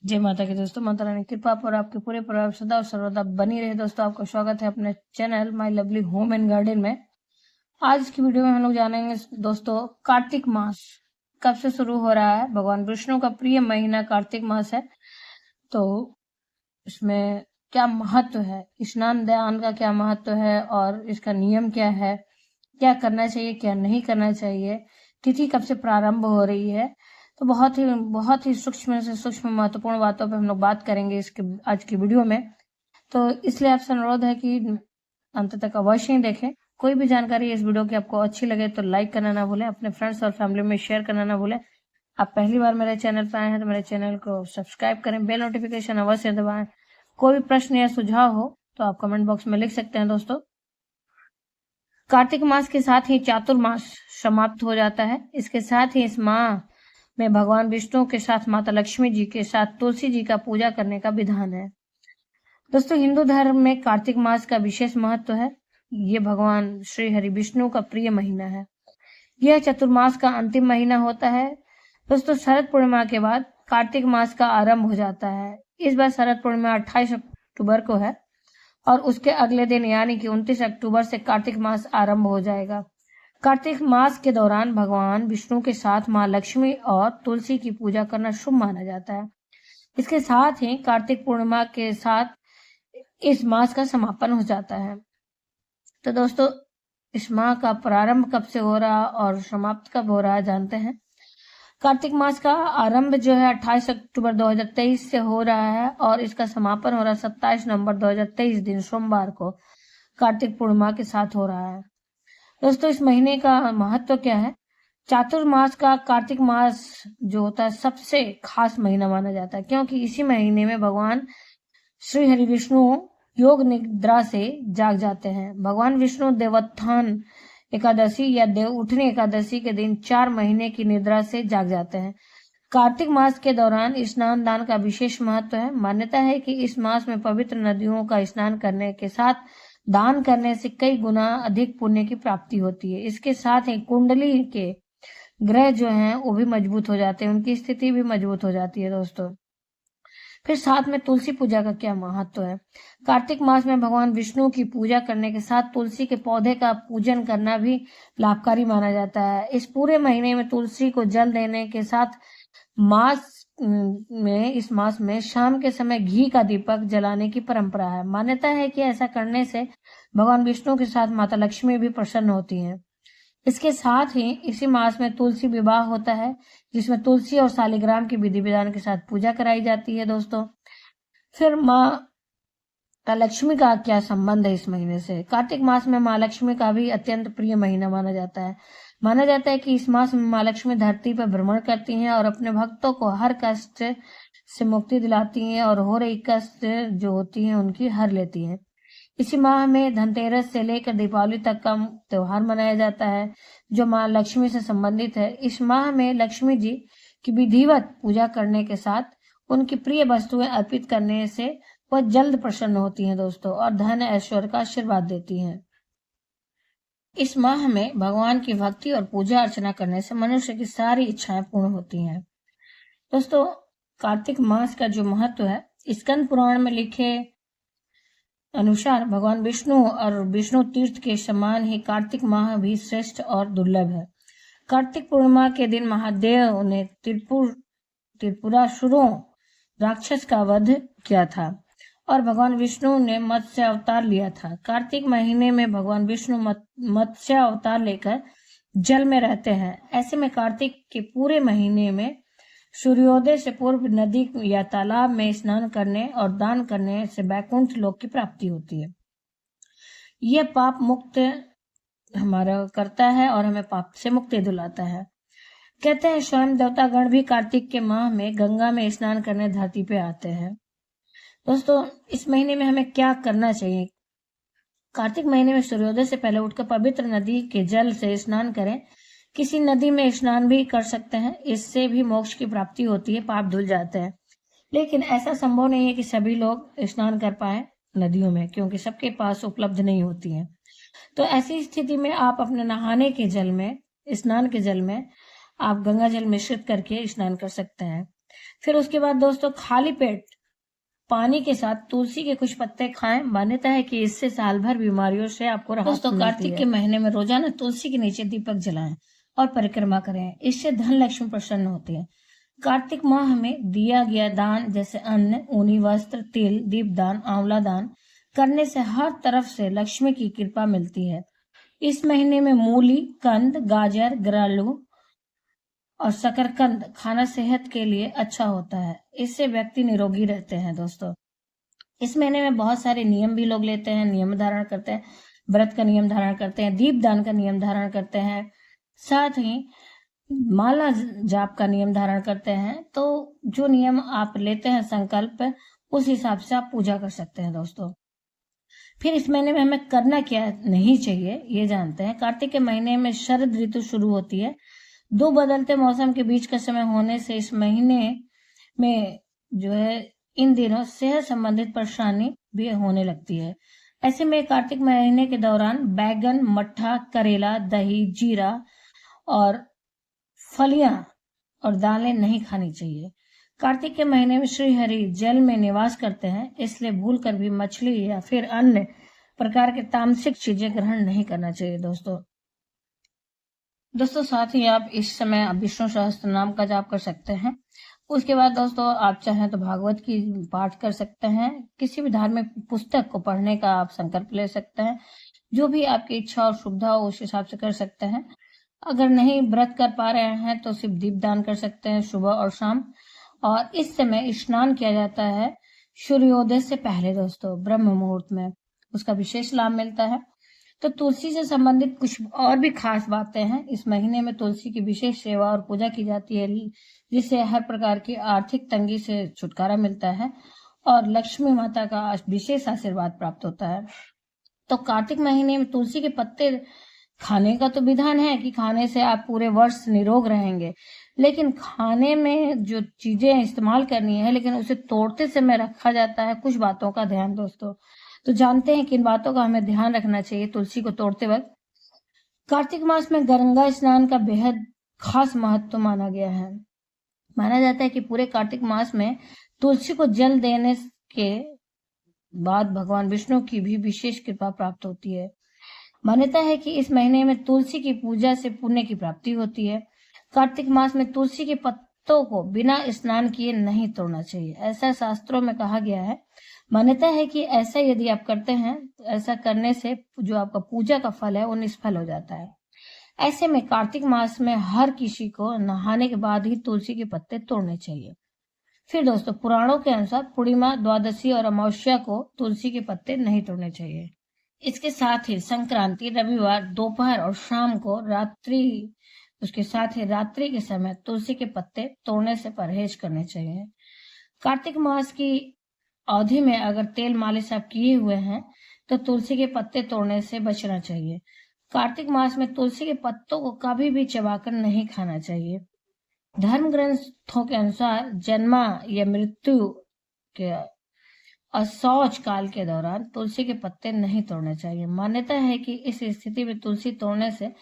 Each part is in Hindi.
जय माता की दोस्तों। माता रानी कृपा पर आपके पूरे परिवार सदा और सर्वदा बनी रहे। दोस्तों, आपका स्वागत है अपने channel my lovely home and garden में। आज की वीडियो में हम लोग जानेंगे दोस्तों, कार्तिक मास कब से शुरू हो रहा है। भगवान विष्णु का प्रिय महीना कार्तिक मास है, तो इसमें क्या महत्व है, स्नान दान का क्या महत्व है और इसका नियम क्या है, क्या करना चाहिए क्या नहीं करना चाहिए, तिथि कब से प्रारंभ हो रही है। तो बहुत ही सूक्ष्म से सूक्ष्म महत्वपूर्ण बातों पे हम लोग बात करेंगे इसके आज की वीडियो में। तो इसलिए आपसे अनुरोध है कि अंत तक अवश्य ही देखें। कोई भी जानकारी इस वीडियो की आपको अच्छी लगे तो लाइक करना ना भूलें, अपने फ्रेंड्स और फैमिली में शेयर करना ना भूलें। आप पहली बार मेरे चैनल पर आए हैं तो मेरे चैनल को सब्सक्राइब करें, बेल नोटिफिकेशन अवश्य दबाएं। कोई भी प्रश्न या सुझाव हो तो आप कमेंट बॉक्स में लिख सकते हैं। दोस्तों, कार्तिक मास के साथ ही चातुर्मास समाप्त हो जाता है। इसके साथ ही इस माह में भगवान विष्णु के साथ माता लक्ष्मी जी के साथ तुलसी जी का पूजा करने का विधान है। दोस्तों, हिंदू धर्म में कार्तिक मास का विशेष महत्व है। ये भगवान श्री हरि विष्णु का प्रिय महीना है। यह चतुर्मास का अंतिम महीना होता है। दोस्तों, शरद पूर्णिमा के बाद कार्तिक मास का आरंभ हो जाता है। इस बार शरद पूर्णिमा 28 अक्टूबर को है और उसके अगले दिन यानी कि 29 अक्टूबर से कार्तिक मास आरंभ हो जाएगा। कार्तिक मास के दौरान भगवान विष्णु के साथ मां लक्ष्मी और तुलसी की पूजा करना शुभ माना जाता है। इसके साथ ही कार्तिक पूर्णिमा के साथ इस मास का समापन हो जाता है। तो दोस्तों, इस माह का प्रारंभ कब से हो रहा और समाप्त कब हो रहा जानते हैं। कार्तिक मास का आरंभ जो है 28 अक्टूबर 2023 से हो रहा है और इसका समापन हो रहा है 27 नवंबर 2023 दिन सोमवार को कार्तिक पूर्णिमा के साथ हो रहा है। दोस्तों, इस महीने का महत्व क्या है। चातुर्मास का कार्तिक मास जो होता है सबसे खास महीना माना जाता है, क्योंकि इसी महीने में भगवान श्री हरि विष्णु योग निद्रा से जाग जाते हैं। भगवान विष्णु देवोत्थान एकादशी या देव उठनी एकादशी के दिन 4 महीने की निद्रा से जाग जाते हैं। कार्तिक मास के दौरान स्नान दान का विशेष महत्व है। मान्यता है कि इस मास में पवित्र नदियों का स्नान करने के साथ दान करने से कई गुना अधिक पुण्य की प्राप्ति होती है। इसके साथ ही कुंडली के ग्रह जो हैं वो भी मजबूत हो जाते हैं, उनकी स्थिति भी मजबूत हो जाती है। दोस्तों, फिर साथ में तुलसी पूजा का क्या महत्व है। कार्तिक मास में भगवान विष्णु की पूजा करने के साथ तुलसी के पौधे का पूजन करना भी लाभकारी माना जाता है। इस पूरे महीने में तुलसी को जल देने के साथ इस मास में शाम के समय घी का दीपक जलाने की परंपरा है। मान्यता है कि ऐसा करने से भगवान विष्णु के साथ माता लक्ष्मी भी प्रसन्न होती हैं। इसके साथ ही इसी मास में तुलसी विवाह होता है, जिसमें तुलसी और शालिग्राम की विधि विधान के साथ पूजा कराई जाती है। दोस्तों, फिर माँ लक्ष्मी का क्या संबंध है इस महीने से। कार्तिक मास में माँ लक्ष्मी का भी अत्यंत प्रिय महीना माना जाता है। माना जाता है कि इस मास में माँ लक्ष्मी धरती पर भ्रमण करती हैं और अपने भक्तों को हर कष्ट से मुक्ति दिलाती हैं और हो रही कष्ट जो होती है उनकी हर लेती हैं। इसी माह में धनतेरस से लेकर दीपावली तक का त्योहार मनाया जाता है जो माँ लक्ष्मी से संबंधित है। इस माह में लक्ष्मी जी की विधिवत पूजा करने के साथ उनकी प्रिय वस्तुएं अर्पित करने से वह जल्द प्रसन्न होती हैं दोस्तों, और धन ऐश्वर्य का आशीर्वाद देती हैं। इस माह में भगवान की भक्ति और पूजा अर्चना करने से मनुष्य की सारी इच्छाएं पूर्ण होती हैं। दोस्तों, कार्तिक मास का जो महत्व है, स्कंद पुराण में लिखे अनुसार भगवान विष्णु और विष्णु तीर्थ के समान ही कार्तिक माह भी श्रेष्ठ और दुर्लभ है। कार्तिक पूर्णिमा के दिन महादेव ने त्रिपुरासुरों राक्षस का वध किया था और भगवान विष्णु ने मत्स्य अवतार लिया था। कार्तिक महीने में भगवान विष्णु मत्स्य अवतार लेकर जल में रहते हैं। ऐसे में कार्तिक के पूरे महीने में सूर्योदय से पूर्व नदी या तालाब में स्नान करने और दान करने से वैकुंठ लोक की प्राप्ति होती है। यह पाप मुक्त हमारा करता है और हमें पाप से मुक्ति दिलाता है। कहते हैं स्वयं देवतागण भी कार्तिक के माह में गंगा में स्नान करने धरती पे आते हैं। दोस्तों, इस महीने में हमें क्या करना चाहिए। कार्तिक महीने में सूर्योदय से पहले उठकर पवित्र नदी के जल से स्नान करें। किसी नदी में स्नान भी कर सकते हैं, इससे भी मोक्ष की प्राप्ति होती है, पाप धुल जाते हैं। लेकिन ऐसा संभव नहीं है कि सभी लोग स्नान कर पाए नदियों में, क्योंकि सबके पास उपलब्ध नहीं होती है। तो ऐसी स्थिति में आप अपने नहाने के जल में, स्नान के जल में आप गंगा जल मिश्रित करके स्नान कर सकते हैं। फिर उसके बाद दोस्तों खाली पेट पानी के साथ तुलसी के कुछ पत्ते खाएं। मान्यता है कि इससे साल भर बीमारियों से आपको राहत मिलती है। दोस्तों कार्तिक के महीने में रोजाना तुलसी के नीचे दीपक जलाएं और परिक्रमा करें, इससे धन लक्ष्मी प्रसन्न होती है। कार्तिक माह में दिया गया दान जैसे अन्न, ऊनी वस्त्र, तिल, दीपदान, आंवला दान करने से हर तरफ से लक्ष्मी की कृपा मिलती है। इस महीने में मूली, कंद, गाजर, ग्रालू और शकरकंद खाना सेहत के लिए अच्छा होता है, इससे व्यक्ति निरोगी रहते हैं। दोस्तों इस महीने में बहुत सारे नियम भी लोग लेते हैं, नियम धारण करते हैं, व्रत का नियम धारण करते हैं, दीपदान का नियम धारण करते हैं, साथ ही माला जाप का नियम धारण करते हैं। तो जो नियम आप लेते हैं संकल्प, उस हिसाब से आप पूजा कर सकते हैं। दोस्तों फिर इस महीने में हमें करना क्या नहीं चाहिए ये जानते हैं। कार्तिक के महीने में शरद ऋतु शुरू होती है। दो बदलते मौसम के बीच का समय होने से इस महीने में जो है इन दिनों सेहत संबंधित परेशानी भी होने लगती है। ऐसे में कार्तिक महीने के दौरान बैगन, मट्ठा, करेला, दही, जीरा और फलियां और दालें नहीं खानी चाहिए। कार्तिक के महीने में श्री हरि जल में निवास करते हैं, इसलिए भूलकर भी मछली या फिर अन्य प्रकार के तामसिक चीजें ग्रहण नहीं करना चाहिए। दोस्तों साथ ही आप इस समय विष्णु सहस्त्र नाम का जाप कर सकते हैं। उसके बाद दोस्तों आप चाहें तो भागवत की पाठ कर सकते हैं। किसी भी धार्मिक पुस्तक को पढ़ने का आप संकल्प ले सकते हैं। जो भी आपकी इच्छा और सुविधा हो उस हिसाब से कर सकते हैं। अगर नहीं व्रत कर पा रहे हैं तो सिर्फ दीपदान कर सकते हैं सुबह और शाम। और इस समय स्नान किया जाता है सूर्योदय से पहले दोस्तों, ब्रह्म मुहूर्त में, उसका विशेष लाभ मिलता है। तो तुलसी से संबंधित कुछ और भी खास बातें हैं। इस महीने में तुलसी की विशेष सेवा और पूजा की जाती है, जिससे हर प्रकार की आर्थिक तंगी से छुटकारा मिलता है और लक्ष्मी माता का विशेष आशीर्वाद प्राप्त होता है। तो कार्तिक महीने में तुलसी के पत्ते खाने का तो विधान है कि खाने से आप पूरे वर्ष निरोग रहेंगे, लेकिन खाने में जो चीजें इस्तेमाल करनी है, लेकिन उसे तोड़ते समय रखा जाता है कुछ बातों का ध्यान। दोस्तों तो जानते हैं किन बातों का हमें ध्यान रखना चाहिए तुलसी को तोड़ते वक्त। कार्तिक मास में गंगा स्नान का बेहद खास महत्व माना गया है। माना जाता है कि पूरे कार्तिक मास में तुलसी को जल देने के बाद भगवान विष्णु की भी विशेष कृपा प्राप्त होती है। मान्यता है कि इस महीने में तुलसी की पूजा से पुण्य की प्राप्ति होती है। कार्तिक मास में तुलसी के पत्तों को बिना स्नान किए नहीं तोड़ना चाहिए, ऐसा शास्त्रों में कहा गया है। मान्यता है कि ऐसा यदि आप करते हैं तो ऐसा करने से जो आपका पूजा का फल है वो निष्फल हो जाता है। ऐसे में कार्तिक मास में हर किसी को नहाने के बाद ही तुलसी के पत्ते तोड़ने चाहिए। फिर दोस्तों पुराणों के अनुसार पूर्णिमा, द्वादशी और अमावस्या को तुलसी के पत्ते नहीं तोड़ने चाहिए। इसके साथ ही संक्रांति, रविवार दोपहर और शाम को उसके साथ ही रात्रि के समय तुलसी के पत्ते तोड़ने से परहेज करने चाहिए। कार्तिक मास की अवधि में अगर तेल मालिश आप किए हुए हैं तो तुलसी के पत्ते तोड़ने से बचना चाहिए। कार्तिक मास में तुलसी के पत्तों को कभी भी चबाकर नहीं खाना चाहिए। धर्म ग्रंथों के अनुसार जन्मा या मृत्यु के और शौच काल के दौरान तुलसी के पत्ते नहीं तोड़ने चाहिए। मान्यता है कि इस स्थिति में तुलसी तोड़ने से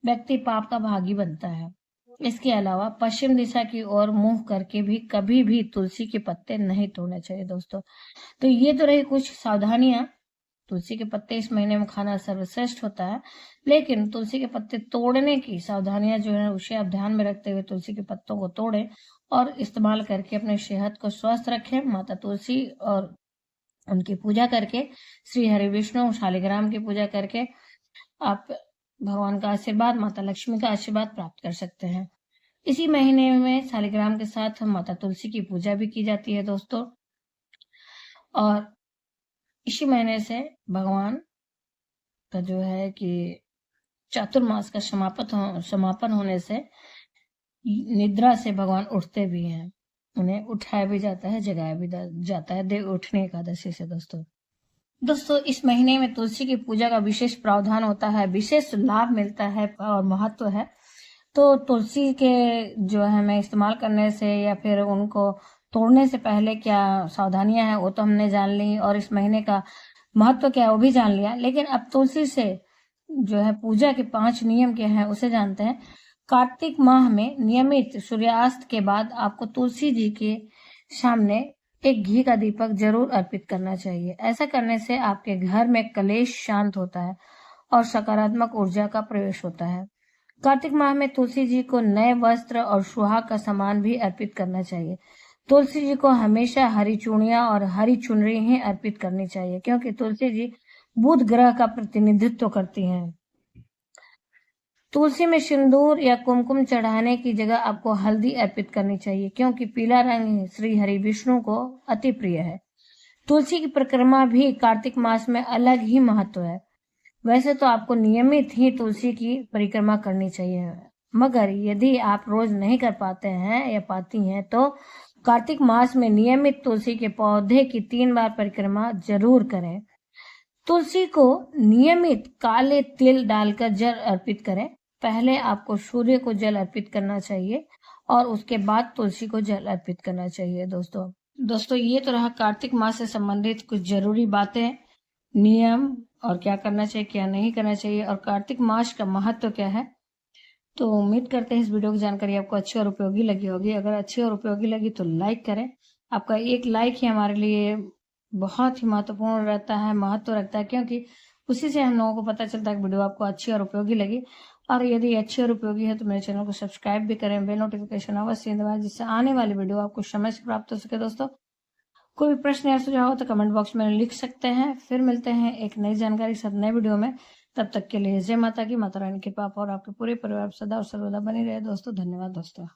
व्यक्ति पाप का भागी बनता है। इसके अलावा पश्चिम दिशा की ओर मुंह करके भी कभी भी तुलसी के पत्ते नहीं तोड़ने चाहिए। दोस्तों तो ये तो रही कुछ सावधानियां। तुलसी के पत्ते इस महीने में खाना सर्वश्रेष्ठ होता है, लेकिन तुलसी के पत्ते तोड़ने की सावधानियां जो है उसे आप ध्यान में रखते हुए तुलसी के पत्तों को तोड़ें और इस्तेमाल करके अपने सेहत को स्वस्थ रखें। माता तुलसी और उनकी पूजा करके, श्री हरि विष्णु शालिग्राम की पूजा करके आप भगवान का आशीर्वाद, माता लक्ष्मी का आशीर्वाद प्राप्त कर सकते हैं। इसी महीने में शालिग्राम के साथ माता तुलसी की पूजा भी की जाती है दोस्तों। और इसी महीने से भगवान का जो है कि चातुर्मास का समापन होने से निद्रा से भगवान उठते भी हैं, उन्हें उठाया भी जाता है, जगाया भी जाता है देव उठने एकादशी से। दोस्तों इस महीने में तुलसी की पूजा का विशेष प्रावधान होता है, विशेष लाभ मिलता है और महत्व है। तो तुलसी के जो है हमें इस्तेमाल करने से या फिर उनको तोड़ने से पहले क्या सावधानियां हैं वो तो हमने जान ली, और इस महीने का महत्व क्या है वो भी जान लिया। लेकिन अब तुलसी से जो है पूजा के 5 नियम क्या है उसे जानते हैं। कार्तिक माह में नियमित सूर्यास्त के बाद आपको तुलसी जी के सामने एक घी का दीपक जरूर अर्पित करना चाहिए। ऐसा करने से आपके घर में कलेश शांत होता है और सकारात्मक ऊर्जा का प्रवेश होता है। कार्तिक माह में तुलसी जी को नए वस्त्र और सुहाग का सामान भी अर्पित करना चाहिए। तुलसी जी को हमेशा हरी चूड़ियां और हरी चुनरी ही अर्पित करनी चाहिए, क्योंकि तुलसी जी बुध ग्रह का प्रतिनिधित्व करती हैं। तुलसी में सिंदूर या कुमकुम चढ़ाने की जगह आपको हल्दी अर्पित करनी चाहिए, क्योंकि पीला रंग श्री हरि विष्णु को अति प्रिय है। तुलसी की परिक्रमा भी कार्तिक मास में अलग ही महत्व है। वैसे तो आपको नियमित ही तुलसी की परिक्रमा करनी चाहिए, मगर यदि आप रोज नहीं कर पाते हैं या पाती हैं तो कार्तिक मास में नियमित तुलसी के पौधे की 3 बार परिक्रमा जरूर करें। तुलसी को नियमित काले तिल डालकर जल अर्पित करें। पहले आपको सूर्य को जल अर्पित करना चाहिए और उसके बाद तुलसी को जल अर्पित करना चाहिए। दोस्तों ये तो रहा कार्तिक मास से संबंधित कुछ जरूरी बातें, नियम और क्या करना चाहिए क्या नहीं करना चाहिए, और कार्तिक मास का महत्व क्या है। तो उम्मीद करते हैं इस वीडियो की जानकारी आपको अच्छी और उपयोगी लगी होगी। अगर अच्छी और उपयोगी लगी तो लाइक करें। आपका एक लाइक ही हमारे लिए बहुत ही महत्वपूर्ण रहता है, महत्व रखता है, क्योंकि उसी से हम लोगों को पता चलता है कि वीडियो आपको अच्छी और उपयोगी लगी। और यदि अच्छी और उपयोगी है तो मेरे चैनल को सब्सक्राइब भी करें, बेल नोटिफिकेशन अवश्य दबाएं, जिससे आने वाली वीडियो आपको समय से प्राप्त हो सके। दोस्तों कोई भी प्रश्न या सुझाव हो तो कमेंट बॉक्स में लिख सकते हैं। फिर मिलते हैं एक नई जानकारी के साथ नए वीडियो में। तब तक के लिए जय माता की, माता रानी की कृपा और आपके पूरे परिवार सदा और सर्वदा बनी रहे। दोस्तों धन्यवाद दोस्तों।